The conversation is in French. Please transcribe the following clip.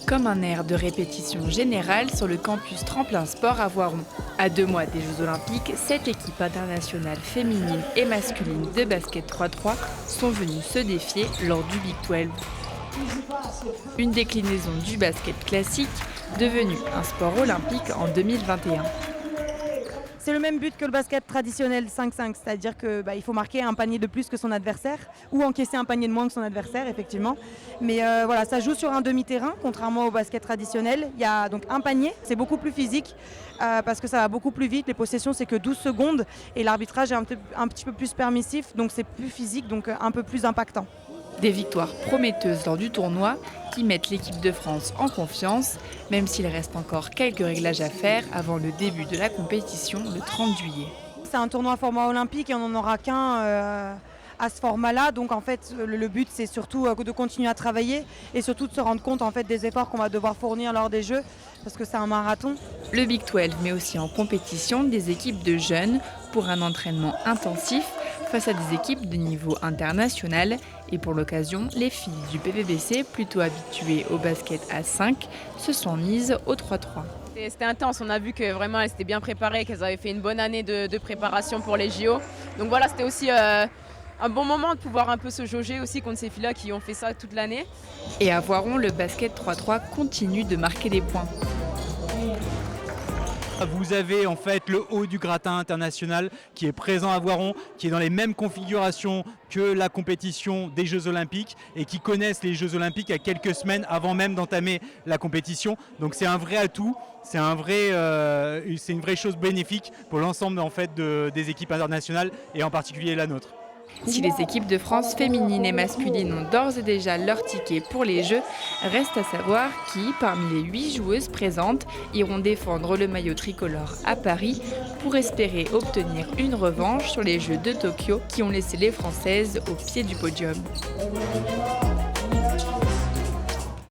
Comme un air de répétition générale sur le campus Tremplin Sport à Voiron. À 2 mois des Jeux Olympiques, 7 équipes internationales féminines et masculines de basket 3x3 sont venues se défier lors du Big 12. Une déclinaison du basket classique, devenu un sport olympique en 2021. C'est le même but que le basket traditionnel 5-5, c'est-à-dire qu'il faut marquer un panier de plus que son adversaire ou encaisser un panier de moins que son adversaire, effectivement. Mais voilà, ça joue sur un demi-terrain, contrairement au basket traditionnel. Il y a donc un panier, c'est beaucoup plus physique parce que ça va beaucoup plus vite. Les possessions, c'est que 12 secondes et l'arbitrage est un petit peu plus permissif, donc c'est plus physique, donc un peu plus impactant. Des victoires prometteuses lors du tournoi qui mettent l'équipe de France en confiance, même s'il reste encore quelques réglages à faire avant le début de la compétition le 30 juillet. C'est un tournoi format olympique et on n'en aura qu'un à ce format-là. Donc en fait, le but, c'est surtout de continuer à travailler et surtout de se rendre compte en fait, des efforts qu'on va devoir fournir lors des Jeux, parce que c'est un marathon. Le Big 12 met aussi en compétition des équipes de jeunes pour un entraînement intensif face à des équipes de niveau international. Et pour l'occasion, les filles du PPBC, plutôt habituées au basket à 5, se sont mises au 3-3. C'était intense, on a vu que vraiment elles s'étaient bien préparées, qu'elles avaient fait une bonne année de préparation pour les JO. Donc voilà, c'était aussi un bon moment de pouvoir un peu se jauger aussi contre ces filles-là qui ont fait ça toute l'année. Et à Voiron, le basket 3-3 continue de marquer des points. Vous avez en fait le haut du gratin international qui est présent à Voiron, qui est dans les mêmes configurations que la compétition des Jeux Olympiques et qui connaissent les Jeux Olympiques à quelques semaines avant même d'entamer la compétition. Donc c'est un vrai atout, c'est une vraie chose bénéfique pour l'ensemble en fait des équipes internationales et en particulier la nôtre. Si les équipes de France féminines et masculines ont d'ores et déjà leur ticket pour les Jeux, reste à savoir qui, parmi les 8 joueuses présentes, iront défendre le maillot tricolore à Paris pour espérer obtenir une revanche sur les Jeux de Tokyo qui ont laissé les Françaises au pied du podium.